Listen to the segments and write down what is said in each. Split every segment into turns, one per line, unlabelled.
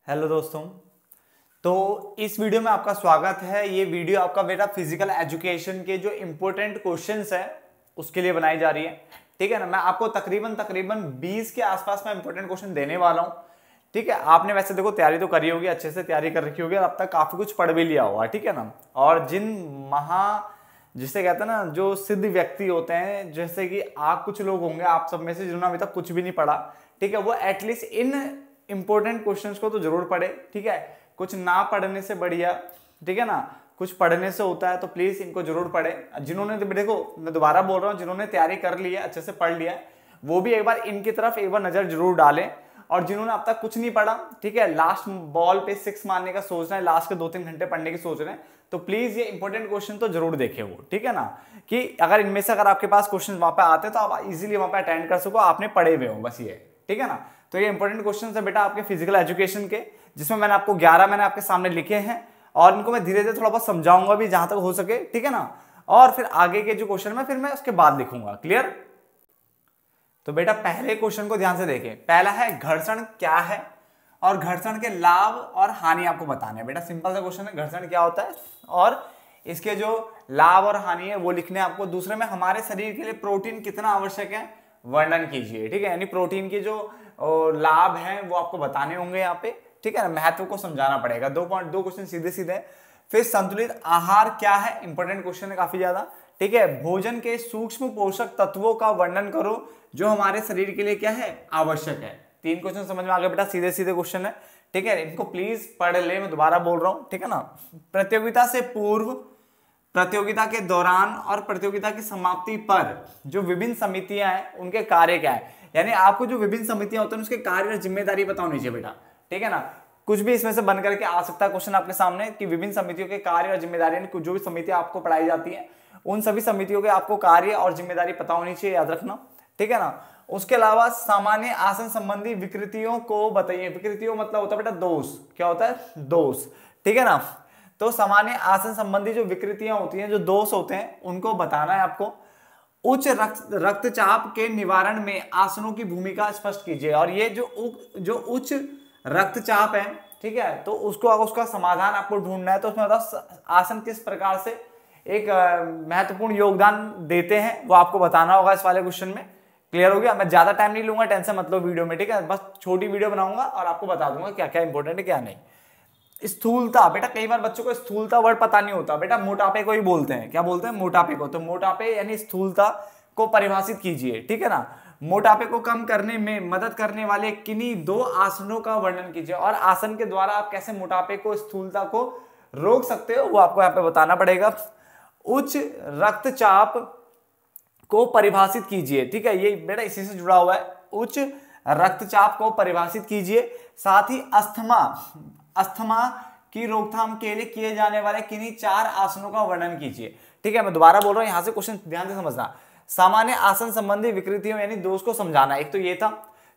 Hello दोस्तों। तो इस वीडियो में आपका स्वागत है। ये वीडियो आपका बेटा फिजिकल एजुकेशन के जो इंपॉर्टेंट क्वेश्चंस है उसके लिए बनाई जा रही है। ठीक है ना। मैं आपको तकरीबन 20 के आसपास में इंपॉर्टेंट क्वेश्चन देने वाला हूँ। ठीक है। आपने वैसे देखो तैयारी तो करी होगी, अच्छे से तैयारी कर रखी होगी और अब तक काफी कुछ पढ़ भी लिया होगा। ठीक है ना। और जिसे कहते हैं ना, जो सिद्ध व्यक्ति होते हैं, जैसे कि आप कुछ लोग होंगे आप सब में से जिन्होंने अभी तक कुछ भी नहीं पढ़ा, ठीक है, वो एटलीस्ट इन इंपॉर्टेंट क्वेश्चंस को तो जरूर पढ़े। ठीक है। कुछ ना पढ़ने से बढ़िया, ठीक है ना, कुछ पढ़ने से होता है, तो प्लीज इनको जरूर पढ़े। जिन्होंने, देखो मैं दोबारा बोल रहा हूँ, जिन्होंने तैयारी कर ली है, अच्छे से पढ़ लिया है, वो भी एक बार इनकी तरफ एक बार नजर जरूर डालें। और जिन्होंने अब तक कुछ नहीं पढ़ा, ठीक है, लास्ट बॉल पे 6 मारने का सोच रहे हैं, लास्ट के 2-3 घंटे पढ़ने की सोच रहे हैं, तो प्लीज ये इंपॉर्टेंट क्वेश्चन तो जरूर देखे वो। ठीक है ना, कि अगर इनमें से अगर आपके पास क्वेश्चन वहां पे आते तो आप इजीली वहां पे अटेंड कर सको, आपने पढ़े हुए हो, बस ये। ठीक है ना। तो ये इंपॉर्टेंट क्वेश्चन है बेटा आपके फिजिकल एजुकेशन के, जिसमें मैंने आपको 11 मैंने आपके सामने लिखे हैं और इनको मैं धीरे धीरे थोड़ा बहुत समझाऊंगा भी जहां तक हो सके। ठीक है ना। और फिर आगे के जो क्वेश्चन है फिर मैं उसके बाद लिखूंगा। क्लियर। तो बेटा पहले क्वेश्चन को ध्यान से देखें। पहला है घर्षण क्या है और घर्षण के लाभ और हानि आपको बताने हैं। बेटा सिंपल सा क्वेश्चन है, घर्षण क्या होता है और इसके जो लाभ और हानि है वो लिखने हैं आपको। दूसरे में हमारे शरीर के लिए प्रोटीन कितना आवश्यक है वर्णन कीजिए। ठीक है, यानी प्रोटीन की जो लाभ है वो आपको बताने होंगे यहाँ पे। ठीक है ना, महत्व को समझाना पड़ेगा। 2 क्वेश्चन सीधे सीधे। फिर संतुलित आहार क्या है, इंपॉर्टेंट क्वेश्चन है काफी ज्यादा। ठीक है, भोजन के सूक्ष्म पोषक तत्वों का वर्णन करो जो हमारे शरीर के लिए क्या है, आवश्यक है। 3 क्वेश्चन समझ में आ गए बेटा, सीधे सीधे क्वेश्चन है। ठीक है, इनको प्लीज पढ़ ले, मैं दोबारा बोल रहा हूं। ठीक है ना। प्रतियोगिता से पूर्व, प्रतियोगिता के दौरान और प्रतियोगिता की समाप्ति पर जो विभिन्न समितियां हैं उनके कार्य क्या है, यानी आपको जो विभिन्न समितियां होती हैं उसके कार्य और जिम्मेदारी पता होनी चाहिए बेटा। ठीक है ना। कुछ भी इसमें से बन करके आ सकता है क्वेश्चन आपके सामने कि विभिन्न समितियों के कार्य और जिम्मेदारी, जो भी समितियां आपको पढ़ाई जाती हैं उन सभी समितियों के आपको कार्य और जिम्मेदारी पता होनी चाहिए, याद रखना। ठीक है ना। उसके अलावा सामान्य आसन संबंधी विकृतियों को बताइए। विकृतियों मतलब होता है बेटा दोष। क्या होता है, दोष। ठीक है ना। तो सामान्य आसन संबंधी जो विकृतियां होती हैं, जो दोष होते हैं, उनको बताना है आपको। उच्च रक्तचाप के निवारण में आसनों की भूमिका स्पष्ट कीजिए। और ये जो उच्च रक्तचाप है, ठीक है, तो उसका समाधान आपको ढूंढना है। तो उसमें बताओ आसन किस प्रकार से एक महत्वपूर्ण योगदान देते हैं वो आपको बताना होगा इस वाले क्वेश्चन में। क्लियर हो गया। मैं ज्यादा टाइम नहीं लूंगा, टेंशन मत लो वीडियो में। ठीक है, बस छोटी वीडियो बनाऊंगा और आपको बता दूंगा क्या क्या इंपॉर्टेंट है क्या नहीं। स्थूलता, बेटा कई बार बच्चों को स्थूलता वर्ड पता नहीं होता। बेटा मोटापे को ही बोलते हैं, क्या बोलते हैं, मोटापे को। तो मोटापे यानी स्थूलता को परिभाषित कीजिए। ठीक है ना। मोटापे को कम करने में मदद करने वाले किन्हीं 2 आसनों का वर्णन कीजिए। और आसन के द्वारा आप कैसे मोटापे को, स्थूलता को रोक सकते हो वो आपको यहाँ पे बताना पड़ेगा। उच्च रक्तचाप को परिभाषित कीजिए। ठीक है, ये बेटा इसी से जुड़ा हुआ है। उच्च रक्तचाप को परिभाषित कीजिए। साथ ही अस्थमा की रोकथाम के लिए किए जाने वाले किन्हीं 4 आसनों का वर्णन कीजिए। ठीक है, मैं दोबारा बोल रहा हूं, यहां से क्वेश्चन ध्यान से समझना। सामान्य आसन संबंधी विकृतियों यानी दोष को समझाना, एक तो ये था।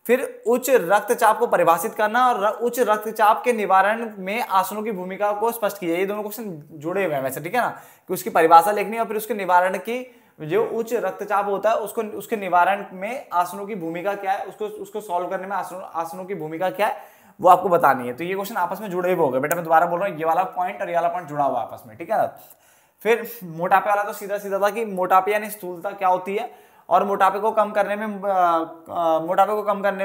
फिर उच्च रक्तचाप को परिभाषित करना और उच्च रक्तचाप के निवारण में आसनों की भूमिका को स्पष्ट किया। ये दोनों क्वेश्चन जुड़े हुए हैं वैसे। ठीक है ना, कि उसकी परिभाषा लिखनी और फिर उसके निवारण की, जो उच्च रक्तचाप होता है उसको, उसके निवारण में आसनों की भूमिका क्या है, उसको सॉल्व करने में आसनों की भूमिका क्या है वो आपको बतानी है। तो ये क्वेश्चन आपस में जुड़े हुए हो गए बेटा। मैं दोबारा बोल रहा हूँ, ये वाला पॉइंट और ये वाला पॉइंट जुड़ा हुआ आपस में। ठीक है ना। फिर मोटापे वाला तो सीधा सीधा था कि मोटापे यानी स्थूलता क्या होती है और मोटापे को कम करने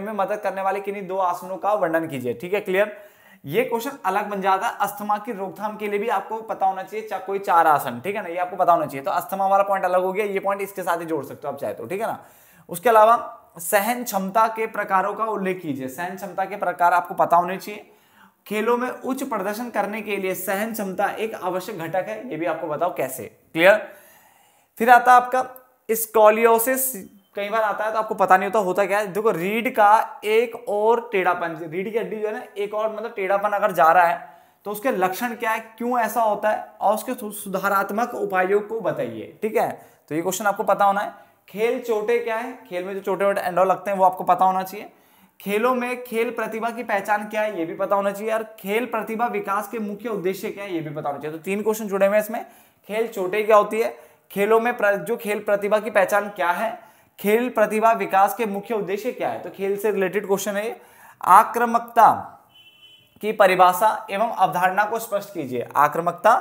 में मदद करने वाले किन्हीं 2 आसनों का वर्णन कीजिए। ठीक है, क्लियर। ये क्वेश्चन अलग बन जाता है। अस्थमा की रोकथाम के लिए भी आपको पता होना चाहिए कोई 4 आसन। ठीक है ना, ये आपको पता होना चाहिए। तो अस्थमा वाला पॉइंट अलग हो गया, ये पॉइंट इसके साथ ही जोड़ सकते हो आप चाहे तो। ठीक है ना। उसके अलावा सहन क्षमता के प्रकारों का उल्लेख कीजिए। सहन क्षमता के प्रकार आपको पता होने चाहिए। खेलों में उच्च प्रदर्शन करने के लिए सहन क्षमता एक आवश्यक घटक है, ये भी आपको बताओ कैसे। क्लियर। फिर आता है आपका स्कॉलियोसिस। कई बार आता है तो आपको पता नहीं होता क्या है। देखो रीढ़ का एक और टेढ़ापन, रीढ़ की हड्डी जो है ना, एक और मतलब टेढ़ापन अगर जा रहा है तो उसके लक्षण क्या है, क्यों ऐसा होता है और उसके सुधारात्मक उपायों को बताइए। ठीक है, तो ये क्वेश्चन आपको पता होना है। खेल चोटे क्या है, खेल में जो छोटे छोटे एंडोल लगते हैं वो आपको पता होना चाहिए। खेलों में खेल प्रतिभा की पहचान क्या है ये भी पता होना चाहिए। और खेल प्रतिभा विकास के मुख्य उद्देश्य क्या है ये भी पता होना चाहिए। तो 3 क्वेश्चन जुड़े हुए हैं इसमें। खेल चोटे क्या होती है, खेलों में जो खेल प्रतिभा की पहचान क्या है, खेल प्रतिभा विकास के मुख्य उद्देश्य क्या है। तो खेल से रिलेटेड क्वेश्चन है। आक्रामकता की परिभाषा एवं अवधारणा को स्पष्ट कीजिए। आक्रामकता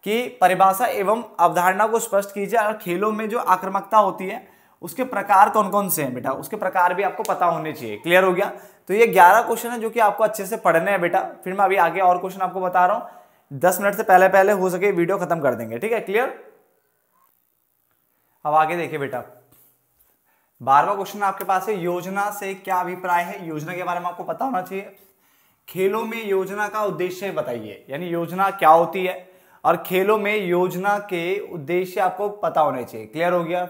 की परिभाषा एवं अवधारणा को स्पष्ट कीजिए। और खेलों में जो आक्रामकता होती है उसके प्रकार कौन कौन से हैं बेटा, उसके प्रकार भी आपको पता होने चाहिए। क्लियर हो गया? तो ये 11 क्वेश्चन है जो कि आपको अच्छे से पढ़ने हैं बेटा। फिर मैं अभी आगे और क्वेश्चन आपको बता रहा हूं, 10 मिनट से पहले पहले हो सके वीडियो खत्म कर देंगे, ठीक है? क्लियर? अब आगे देखिए बेटा, 12वां क्वेश्चन आपके पास है, योजना से क्या अभिप्राय है? योजना के बारे में आपको पता होना चाहिए। खेलों में योजना का उद्देश्य बताइए, यानी योजना क्या होती है और खेलों में योजना के उद्देश्य आपको पता होने चाहिए। क्लियर हो गया?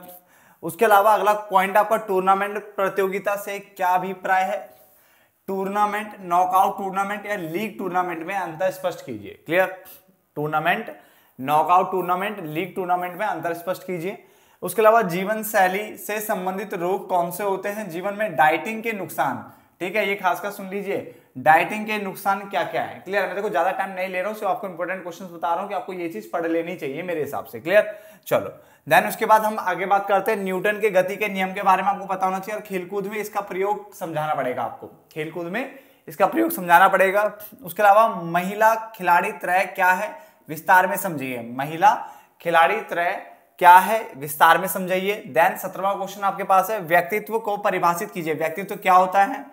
उसके अलावा अगला पॉइंट आपका, टूर्नामेंट प्रतियोगिता से क्या अभिप्राय है? टूर्नामेंट, नॉकआउट टूर्नामेंट या लीग टूर्नामेंट में अंतर स्पष्ट कीजिए। Clear? Tournament, knockout tournament, league tournament में अंतर स्पष्ट कीजिए। उसके अलावा जीवन शैली से संबंधित रोग कौन से होते हैं? जीवन में डाइटिंग के नुकसान, ठीक है, ये खासकर सुन लीजिए, डाइटिंग के नुकसान क्या क्या है। क्लियर? मैं देखो ज्यादा टाइम नहीं ले रहा हूं, सिर्फ आपको इंपॉर्टेंट क्वेश्चंस बता रहा हूं कि आपको ये चीज पढ़ लेनी चाहिए मेरे हिसाब से। क्लियर? चलो देन उसके बाद हम आगे बात करते हैं, न्यूटन के गति के नियम के बारे में आपको पता होना चाहिए। और खेलकूद में इसका प्रयोग समझाना पड़ेगा आपको, खेलकूद में इसका प्रयोग समझाना पड़ेगा। उसके अलावा महिला खिलाड़ी त्रय क्या है? विस्तार में समझिए। महिला खिलाड़ी त्रय क्या है? विस्तार में समझाइए। देन 17वां क्वेश्चन आपके पास है, व्यक्तित्व को परिभाषित कीजिए। व्यक्तित्व क्या होता है?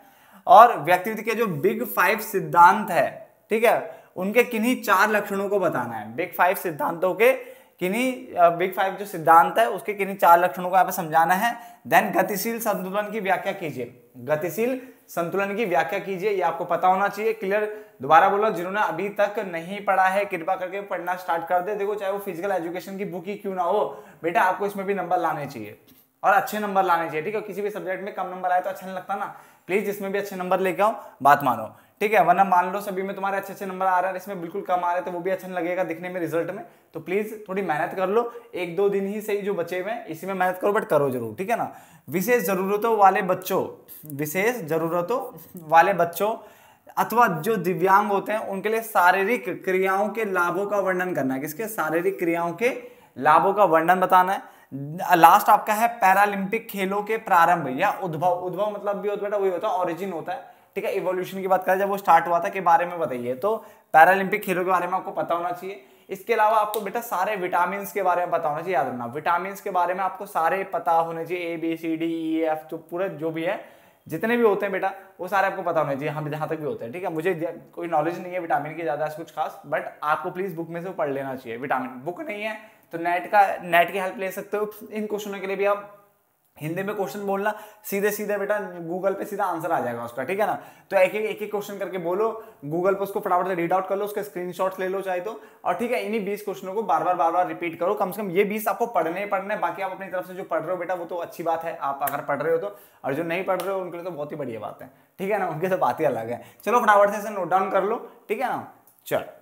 और व्यक्तित्व के जो बिग 5 सिद्धांत है, ठीक है, उनके किन्हीं 4 लक्षणों को बताना है। बिग 5 सिद्धांतों के किन्हीं बिग 5 जो सिद्धांत है उसके किन्हीं 4 लक्षणों को यहाँ पे समझाना है। देन गतिशील संतुलन की व्याख्या कीजिए। गतिशील संतुलन की व्याख्या कीजिए, ये आपको पता होना चाहिए। क्लियर? दोबारा बोलो, जिन्होंने अभी तक नहीं पढ़ा है कृपा करके पढ़ना स्टार्ट कर दे। देखो चाहे वो फिजिकल एजुकेशन की बुक ही क्यों ना हो बेटा, आपको इसमें भी नंबर लाने चाहिए और अच्छे नंबर लाने चाहिए, ठीक है? किसी भी सब्जेक्ट में कम नंबर आए तो अच्छा नहीं लगता ना। प्लीज इसमें भी अच्छे नंबर लेके आओ, बात मानो, ठीक है? वरना मान लो सभी में तुम्हारे अच्छे अच्छे नंबर आ रहे हैं, इसमें बिल्कुल कम आ रहे हैं, तो वो भी अच्छा नहीं लगेगा दिखने में रिजल्ट में। तो प्लीज थोड़ी मेहनत कर लो, 1-2 दिन ही सही जो बचे हुए इसी में मेहनत करो, बट करो जरूर, ठीक है ना? विशेष जरूरतों वाले बच्चों, विशेष जरूरतों वाले बच्चों अथवा जो दिव्यांग होते हैं उनके लिए शारीरिक क्रियाओं के लाभों का वर्णन करना है। किसके? शारीरिक क्रियाओं के लाभों का वर्णन बताना है। लास्ट आपका है पैरालंपिक खेलों के प्रारंभ या उद्भव। उद्भव मतलब भी होता है, वही होता है, ओरिजिन होता है, ठीक है? इवोल्यूशन की बात करें, जब वो स्टार्ट हुआ था के बारे में बताइए। तो पैरालंपिक खेलों के बारे में आपको पता होना चाहिए। इसके अलावा आपको बेटा सारे विटामिन के बारे में पता होना चाहिए, याद रखना। विटामिन के बारे में आपको सारे पता होने चाहिए, ABCDEF, तो पूरा जो भी है जितने भी होते हैं बेटा वो सारे आपको पता होने चाहिए, हम जहां तक भी होते हैं, ठीक है? मुझे कोई नॉलेज नहीं है विटामिन की ज्यादा कुछ खास, बट आपको प्लीज बुक में से पढ़ लेना चाहिए। विटामिन बुक नहीं है तो नेट की हेल्प ले सकते हो। इन क्वेश्चनों के लिए भी आप हिंदी में क्वेश्चन बोलना, सीधे सीधे बेटा गूगल पे सीधा आंसर आ जाएगा उसका, ठीक है ना? तो एक एक क्वेश्चन करके बोलो, गूगल पे उसको फटाफट से रीड आउट कर लो, उसके स्क्रीनशॉट्स ले लो चाहे तो, और ठीक है, इन्हीं 20 क्वेश्चनों को बार बार रिपीट करो। कम से कम ये 20 आपको पढ़ने पढ़ने, बाकी आप अपनी तरफ से जो पढ़ रहे हो बेटा वो तो अच्छी बात है, आप अगर पढ़ रहे हो तो, और जो नहीं पढ़ रहे हो उनके लिए तो बहुत ही बढ़िया बात है, ठीक है ना? उनके तो बात ही अलग है। चलो फटाफट से इसे नोट डाउन कर लो, ठीक है ना? चलो